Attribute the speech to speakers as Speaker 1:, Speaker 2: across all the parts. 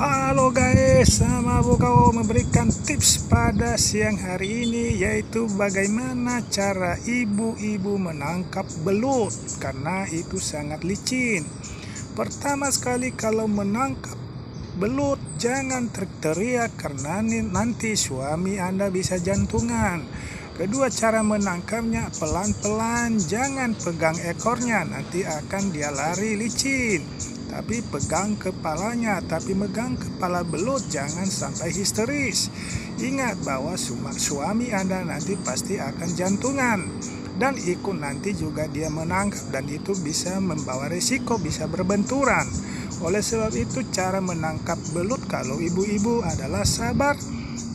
Speaker 1: Halo guys, sama Bukau memberikan tips pada siang hari ini, yaitu bagaimana cara ibu-ibu menangkap belut karena itu sangat licin. Pertama sekali, kalau menangkap belut jangan teriak karena nanti suami Anda bisa jantungan. Kedua, cara menangkapnya pelan-pelan, jangan pegang ekornya, nanti akan dia lari licin. Tapi pegang kepalanya, tapi megang kepala belut jangan sampai histeris. Ingat bahwa suami Anda nanti pasti akan jantungan dan ikut nanti juga dia menangkap, dan itu bisa membawa risiko, bisa berbenturan. Oleh sebab itu, cara menangkap belut kalau ibu-ibu adalah sabar,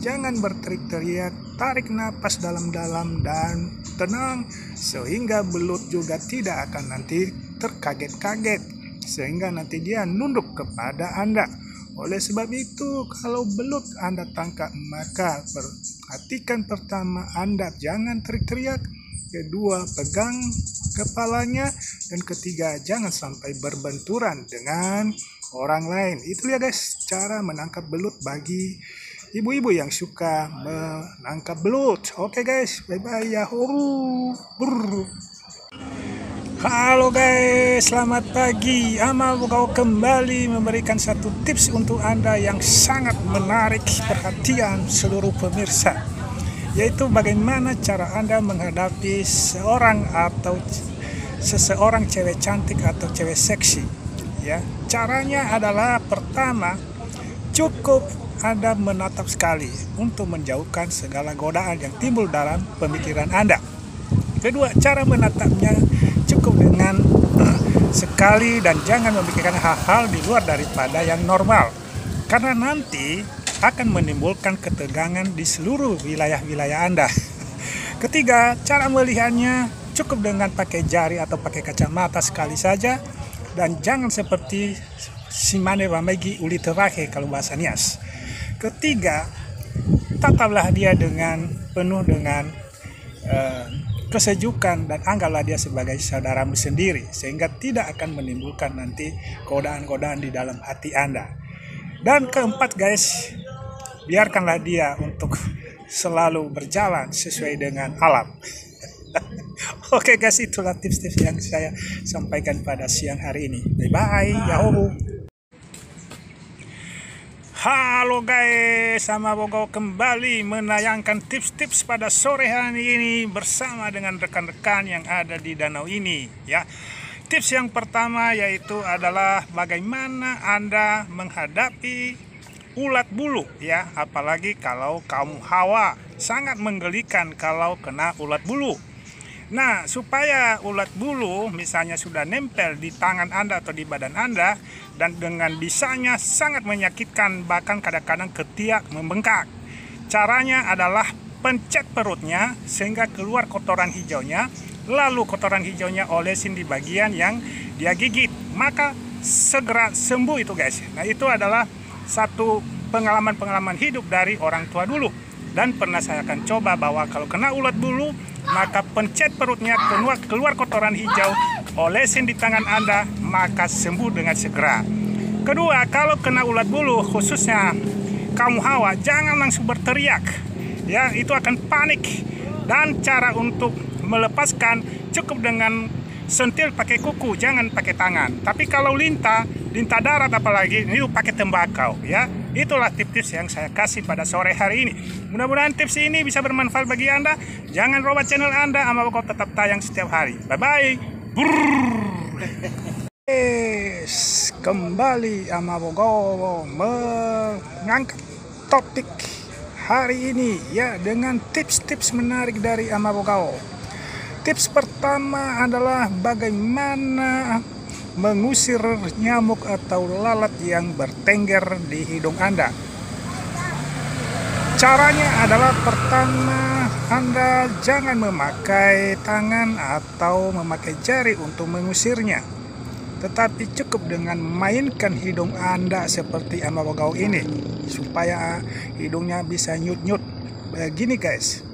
Speaker 1: jangan berteriak-teriak, tarik napas dalam-dalam dan tenang, sehingga belut juga tidak akan nanti terkaget-kaget, sehingga nanti dia nunduk kepada Anda. Oleh sebab itu, kalau belut Anda tangkap, maka perhatikan pertama, Anda jangan teriak-teriak. Kedua, pegang kepalanya. Dan ketiga, jangan sampai berbenturan dengan orang lain. Itu ya guys, cara menangkap belut bagi ibu-ibu yang suka menangkap belut. Oke guys, bye-bye, yahoo. Brr. Halo guys, selamat pagi. Amal Bukau kembali memberikan satu tips untuk Anda yang sangat menarik perhatian seluruh pemirsa, yaitu bagaimana cara Anda menghadapi seseorang cewek cantik atau cewek seksi. Ya, caranya adalah pertama, cukup Anda menatap sekali untuk menjauhkan segala godaan yang timbul dalam pemikiran Anda. Kedua, cara menatapnya cukup dengan sekali dan jangan memikirkan hal-hal di luar daripada yang normal, karena nanti akan menimbulkan ketegangan di seluruh wilayah-wilayah Anda. Ketiga, cara melihatnya cukup dengan pakai jari atau pakai kacamata sekali saja, dan jangan seperti simane ramegi uli terakhir kalau bahasa Nias. Ketiga, tataplah dia dengan penuh dengan kesejukan dan anggaplah dia sebagai saudaramu sendiri, sehingga tidak akan menimbulkan nanti godaan-godaan di dalam hati Anda. Dan keempat guys, biarkanlah dia untuk selalu berjalan sesuai dengan alam. Oke guys, itulah tips-tips yang saya sampaikan pada siang hari ini. Bye-bye, yahoo. Halo guys, sama Bogor kembali menayangkan tips-tips pada sore hari ini bersama dengan rekan-rekan yang ada di danau ini ya. Tips yang pertama yaitu adalah bagaimana Anda menghadapi ulat bulu ya, apalagi kalau kaum hawa, sangat menggelikan kalau kena ulat bulu. Nah, supaya ulat bulu misalnya sudah nempel di tangan Anda atau di badan Anda, dan dengan bisanya sangat menyakitkan, bahkan kadang-kadang ketiak membengkak. Caranya adalah pencet perutnya sehingga keluar kotoran hijaunya, lalu kotoran hijaunya olesin di bagian yang dia gigit, maka segera sembuh itu guys. Nah, itu adalah satu pengalaman-pengalaman hidup dari orang tua dulu, dan pernah saya akan coba bahwa kalau kena ulat bulu, maka pencet perutnya, keluar kotoran hijau, olesin di tangan Anda, maka sembuh dengan segera. Kedua, kalau kena ulat bulu, khususnya kaum hawa, jangan langsung berteriak ya, itu akan panik. Dan cara untuk melepaskan cukup dengan sentil pakai kuku, jangan pakai tangan. Tapi kalau lintah darat apalagi, itu pakai tembakau ya. Itulah tips-tips yang saya kasih pada sore hari ini. Mudah-mudahan tips ini bisa bermanfaat bagi Anda. Jangan robot channel Anda, Ama Bogor tetap tayang setiap hari. Bye-bye. Kembali Ama Bogor mengangkat topik hari ini ya, dengan tips-tips menarik dari Ama Bogor. Tips pertama adalah bagaimana mengusir nyamuk atau lalat yang bertengger di hidung Anda. Caranya adalah pertama, Anda jangan memakai tangan atau memakai jari untuk mengusirnya, tetapi cukup dengan memainkan hidung Anda seperti Ama Bogor ini, supaya hidungnya bisa nyut-nyut begini guys.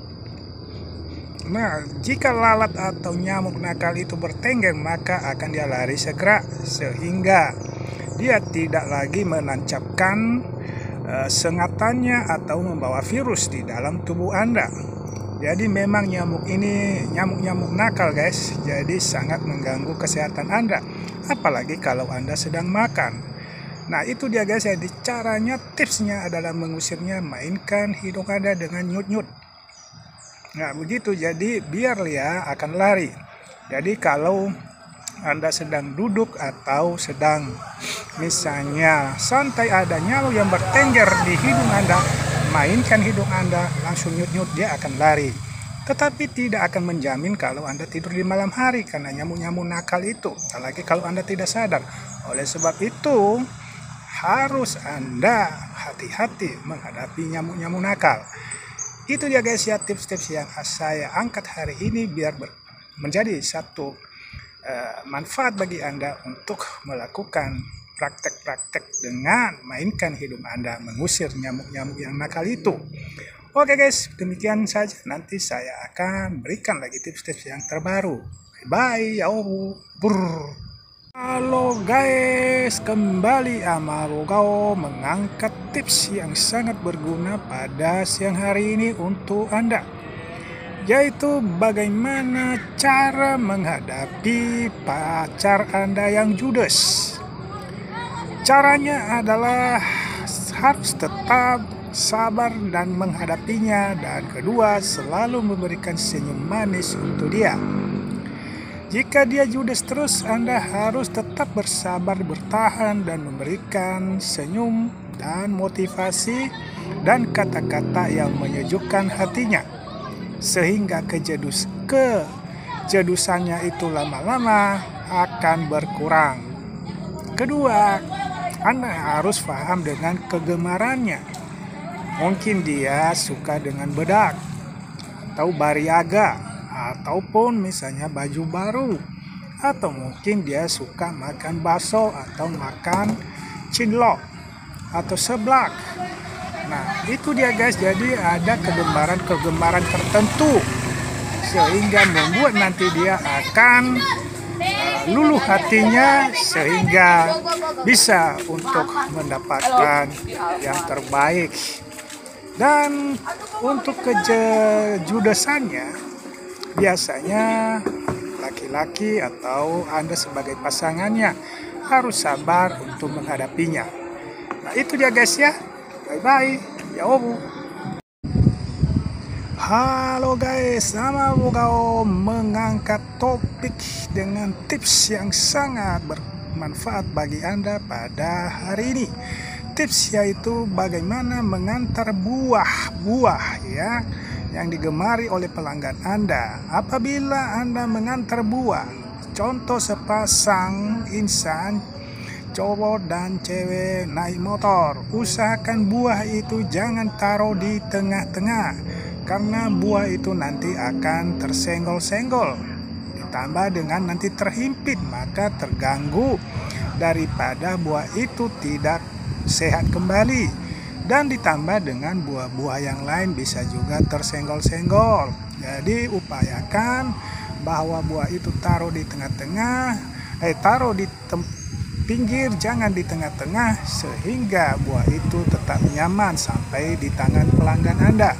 Speaker 1: Nah, jika lalat atau nyamuk nakal itu bertengger, maka akan dia lari segera, sehingga dia tidak lagi menancapkan sengatannya atau membawa virus di dalam tubuh Anda. Jadi memang nyamuk ini nyamuk-nyamuk nakal guys, jadi sangat mengganggu kesehatan Anda, apalagi kalau Anda sedang makan. Nah itu dia guys, jadi caranya, tipsnya adalah mengusirnya, mainkan hidung Anda dengan nyut-nyut. Nah begitu, jadi biar dia akan lari. Jadi kalau Anda sedang duduk atau sedang misalnya santai, ada nyamuk yang bertengger di hidung Anda, mainkan hidung Anda, langsung nyut-nyut, dia akan lari. Tetapi tidak akan menjamin kalau Anda tidur di malam hari, karena nyamuk-nyamuk nakal itu, apalagi kalau Anda tidak sadar. Oleh sebab itu harus Anda hati-hati menghadapi nyamuk-nyamuk nakal. Itu dia guys ya, tips-tips yang saya angkat hari ini biar menjadi satu manfaat bagi Anda untuk melakukan praktek-praktek dengan mainkan hidung Anda, mengusir nyamuk-nyamuk yang nakal itu. Oke guys, demikian saja. Nanti saya akan berikan lagi tips-tips yang terbaru. Bye bye. Halo guys, kembali Amabogao mengangkat tips yang sangat berguna pada siang hari ini untuk Anda, yaitu bagaimana cara menghadapi pacar Anda yang judes. Caranya adalah harus tetap sabar dan menghadapinya, dan kedua selalu memberikan senyum manis untuk dia. Jika dia judes terus, Anda harus tetap bersabar, bertahan, dan memberikan senyum dan motivasi dan kata-kata yang menyejukkan hatinya, sehingga kejedusannya itu lama-lama akan berkurang. Kedua, Anda harus paham dengan kegemarannya. Mungkin dia suka dengan bedak atau bariaga, ataupun misalnya baju baru, atau mungkin dia suka makan bakso atau makan cinlok atau seblak. Nah itu dia guys, jadi ada kegemaran tertentu sehingga membuat nanti dia akan luluh hatinya, sehingga bisa untuk mendapatkan yang terbaik. Dan untuk kejudesannya, biasanya laki-laki atau Anda sebagai pasangannya harus sabar untuk menghadapinya. Nah itu dia guys ya, bye bye ya obu. Halo guys, Amabogao mengangkat topik dengan tips yang sangat bermanfaat bagi Anda pada hari ini. Tips yaitu bagaimana mengantar buah-buah ya yang digemari oleh pelanggan Anda. Apabila Anda mengantar buah, contoh sepasang insan cowok dan cewek naik motor, usahakan buah itu jangan taruh di tengah-tengah, karena buah itu nanti akan tersenggol-senggol, ditambah dengan nanti terhimpit, maka terganggu daripada buah itu tidak sehat kembali, dan ditambah dengan buah-buah yang lain bisa juga tersenggol-senggol. Jadi upayakan bahwa buah itu taruh di tengah-tengah, taruh di pinggir, jangan di tengah-tengah, sehingga buah itu tetap nyaman sampai di tangan pelanggan Anda.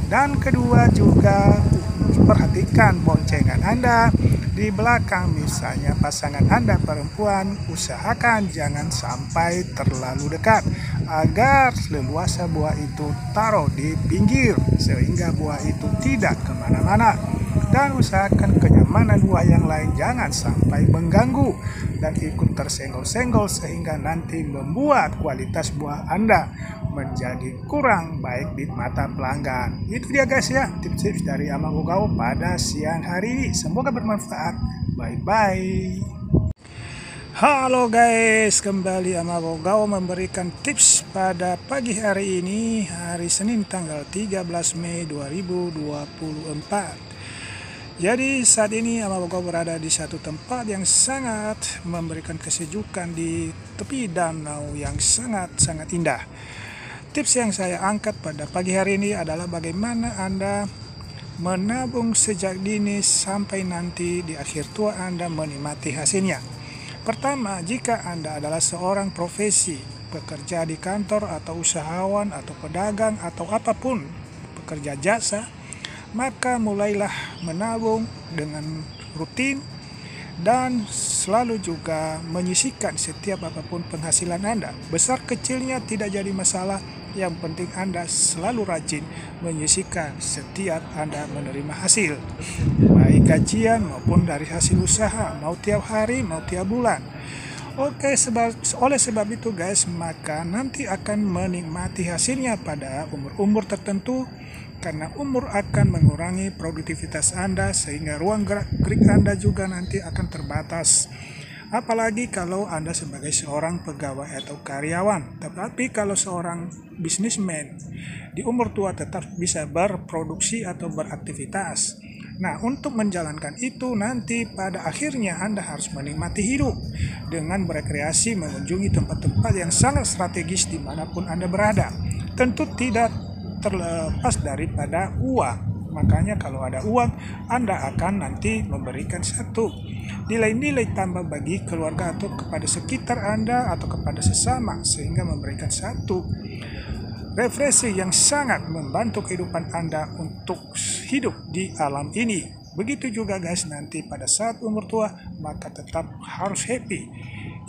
Speaker 1: Dan kedua juga perhatikan boncengan Anda di belakang, misalnya pasangan Anda perempuan, usahakan jangan sampai terlalu dekat agar leluasa buah itu taruh di pinggir sehingga buah itu tidak kemana-mana. Dan usahakan kenyamanan buah yang lain jangan sampai mengganggu dan ikut tersenggol-senggol sehingga nanti membuat kualitas buah Anda menjadi kurang baik di mata pelanggan. Itu dia guys ya, tips-tips dari Amabogao pada siang hari ini. Semoga bermanfaat. Bye bye. Halo guys, kembali Amabogao memberikan tips pada pagi hari ini, hari Senin tanggal 13 Mei 2024. Jadi saat ini Amabogao berada di satu tempat yang sangat memberikan kesejukan di tepi danau yang sangat-sangat indah. Tips yang saya angkat pada pagi hari ini adalah bagaimana Anda menabung sejak dini sampai nanti di akhir tua Anda menikmati hasilnya. Pertama, jika Anda adalah seorang profesi, bekerja di kantor atau usahawan atau pedagang atau apapun, pekerja jasa, maka mulailah menabung dengan rutin dan selalu juga menyisihkan setiap apapun penghasilan Anda. Besar kecilnya tidak jadi masalah, yang penting Anda selalu rajin menyisihkan setiap Anda menerima hasil, baik gajian maupun dari hasil usaha, mau tiap hari mau tiap bulan. Oke, oleh sebab itu guys, maka nanti akan menikmati hasilnya pada umur-umur tertentu, karena umur akan mengurangi produktivitas Anda sehingga ruang gerak Anda juga nanti akan terbatas. Apalagi kalau Anda sebagai seorang pegawai atau karyawan. Tetapi kalau seorang bisnismen di umur tua tetap bisa berproduksi atau beraktivitas. Nah, untuk menjalankan itu nanti pada akhirnya Anda harus menikmati hidup dengan berekreasi, mengunjungi tempat-tempat yang sangat strategis dimanapun Anda berada. Tentu tidak terlepas daripada uang. Makanya kalau ada uang, Anda akan nanti memberikan satu nilai-nilai tambah bagi keluarga atau kepada sekitar Anda atau kepada sesama, sehingga memberikan satu refleksi yang sangat membantu kehidupan Anda untuk hidup di alam ini. Begitu juga guys, nanti pada saat umur tua maka tetap harus happy.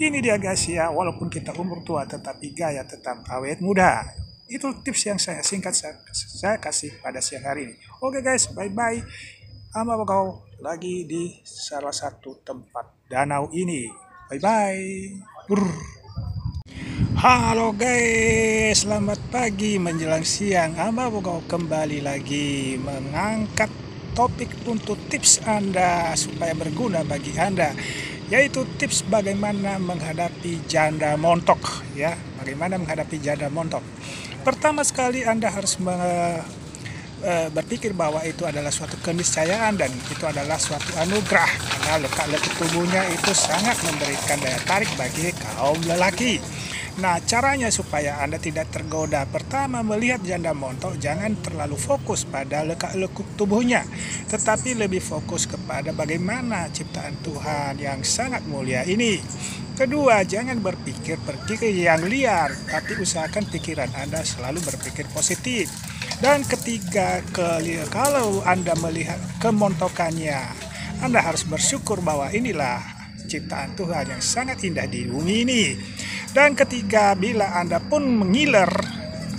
Speaker 1: Ini dia guys ya, walaupun kita umur tua tetapi gaya tetap awet muda. Itu tips yang saya singkat saya kasih pada siang hari ini. Oke guys, bye-bye. Ama kau lagi di salah satu tempat danau ini. Bye-bye. Halo guys, selamat pagi menjelang siang. Ama kau kembali lagi mengangkat topik untuk tips Anda supaya berguna bagi Anda, yaitu tips bagaimana menghadapi janda montok ya. Bagaimana menghadapi janda montok. Pertama sekali Anda harus berpikir bahwa itu adalah suatu keniscayaan dan itu adalah suatu anugerah, karena lekuk-lekuk tubuhnya itu sangat memberikan daya tarik bagi kaum lelaki. Nah, caranya supaya Anda tidak tergoda, pertama melihat janda montok, jangan terlalu fokus pada lekuk-lekuk tubuhnya, tetapi lebih fokus kepada bagaimana ciptaan Tuhan yang sangat mulia ini. Kedua, jangan berpikir yang liar, tapi usahakan pikiran Anda selalu berpikir positif. Dan ketiga, kalau Anda melihat kemontokannya, Anda harus bersyukur bahwa inilah ciptaan Tuhan yang sangat indah di bumi ini. Dan ketiga, bila Anda pun mengiler,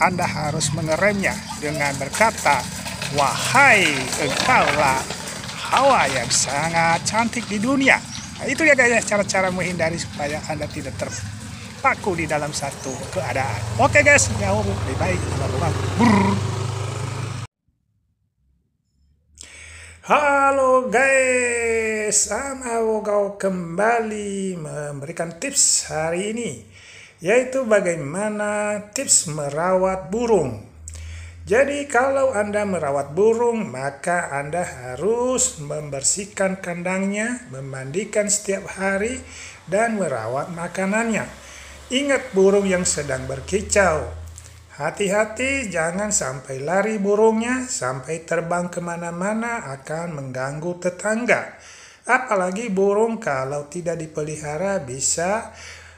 Speaker 1: Anda harus mengeremnya dengan berkata, "Wahai engkaulah Hawa yang sangat cantik di dunia." Nah, itu ya guys, cara-cara menghindari supaya Anda tidak terpaku di dalam satu keadaan. Oke guys, lebih baik. Halo guys, kau kembali memberikan tips hari ini, yaitu bagaimana tips merawat burung. Jadi kalau Anda merawat burung, maka Anda harus membersihkan kandangnya, memandikan setiap hari, dan merawat makanannya. Ingat burung yang sedang berkicau. Hati-hati jangan sampai lari burungnya, sampai terbang kemana-mana akan mengganggu tetangga. Apalagi burung kalau tidak dipelihara bisa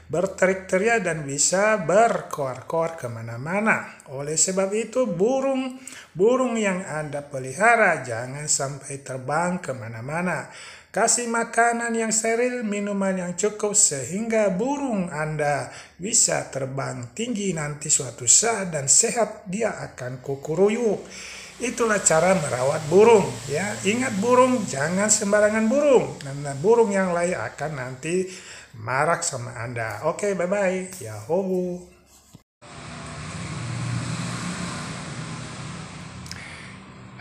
Speaker 1: berteriak-teriak dan bisa berkoar-koar kemana-mana. Oleh sebab itu burung yang Anda pelihara jangan sampai terbang kemana-mana. Kasih makanan yang steril, minuman yang cukup sehingga burung Anda bisa terbang tinggi nanti suatu saat dan sehat dia akan kukuruyuk. Itulah cara merawat burung ya. Ingat burung jangan sembarangan burung, karena burung yang lain akan nanti marah sama Anda. Oke, bye-bye. Yahoo.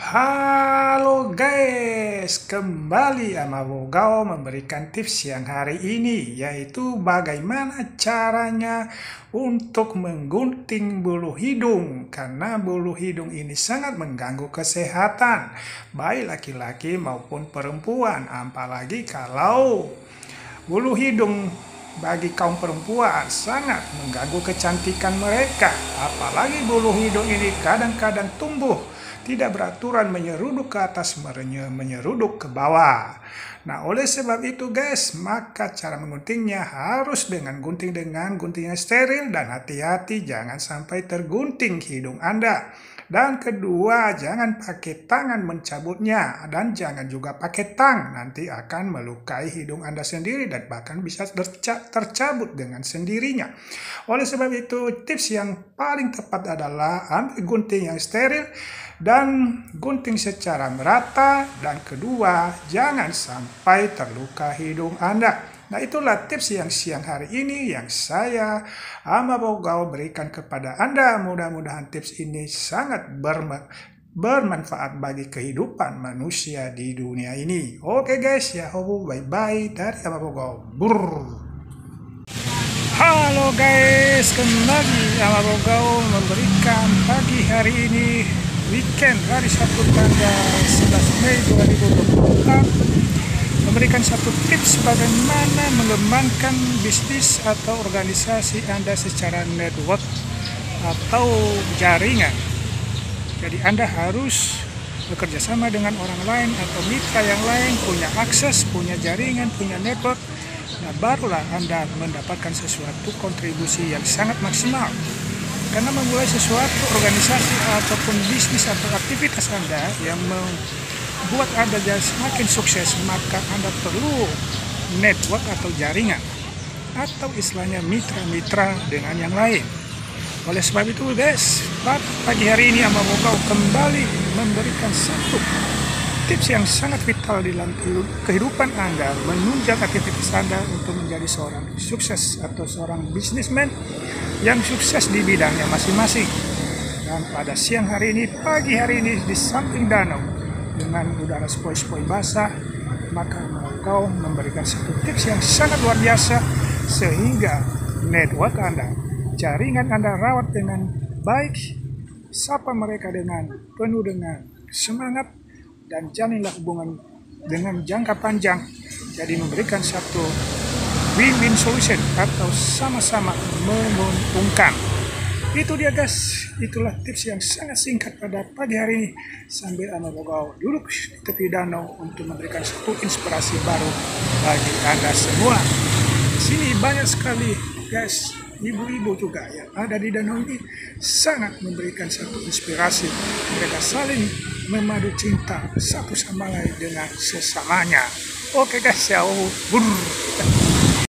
Speaker 1: Halo guys, kembali sama Gao memberikan tips yang hari ini, yaitu bagaimana caranya untuk menggunting bulu hidung, karena bulu hidung ini sangat mengganggu kesehatan baik laki-laki maupun perempuan. Apalagi kalau bulu hidung bagi kaum perempuan sangat mengganggu kecantikan mereka. Apalagi bulu hidung ini kadang-kadang tumbuh tidak beraturan menyeruduk ke atas, menyeruduk ke bawah. Nah, oleh sebab itu guys, maka cara mengguntingnya harus dengan gunting yang steril, dan hati-hati jangan sampai tergunting hidung Anda. Dan kedua, jangan pakai tangan mencabutnya, dan jangan juga pakai tang, nanti akan melukai hidung Anda sendiri dan bahkan bisa tercabut dengan sendirinya. Oleh sebab itu, tips yang paling tepat adalah ambil gunting yang steril dan gunting secara merata, dan kedua, jangan sampai terluka hidung Anda. Nah, itulah tips yang siang hari ini yang saya Amabogao berikan kepada Anda. Mudah-mudahan tips ini sangat bermanfaat bagi kehidupan manusia di dunia ini. Oke guys, ya bye-bye dari Amabogao. Halo guys, kembali Amabogao memberikan pagi hari ini weekend hari Sabtu tanggal 11 Mei 2024 memberikan satu tips bagaimana mengembangkan bisnis atau organisasi Anda secara network atau jaringan. Jadi Anda harus bekerja sama dengan orang lain atau mitra yang lain, punya akses, punya jaringan, punya network. Nah, barulah Anda mendapatkan sesuatu kontribusi yang sangat maksimal. Karena memulai sesuatu organisasi ataupun bisnis atau aktivitas Anda yang buat Anda jadi semakin sukses, maka Anda perlu network atau jaringan, atau istilahnya mitra-mitra dengan yang lain. Oleh sebab itu guys, pagi hari ini Amabogao kembali memberikan satu tips yang sangat vital dalam kehidupan Anda, menunjang aktivitas Anda untuk menjadi seorang sukses atau seorang bisnismen yang sukses di bidangnya masing-masing. Dan pada siang hari ini, pagi hari ini, di samping danau dengan udara sepoi-sepoi basah, maka Amabogao memberikan satu tips yang sangat luar biasa sehingga network Anda, jaringan Anda rawat dengan baik, sapa mereka dengan penuh dengan semangat, dan jalinlah hubungan dengan jangka panjang. Jadi memberikan satu win-win solution atau sama-sama menguntungkan. Itu dia guys, itulah tips yang sangat singkat pada pagi hari ini sambil Amabogao duduk di tepi danau untuk memberikan satu inspirasi baru bagi Anda semua. Di sini banyak sekali guys, ibu-ibu juga yang ada di danau ini sangat memberikan satu inspirasi. Mereka saling memadu cinta satu sama lain dengan sesamanya. Oke guys, ya.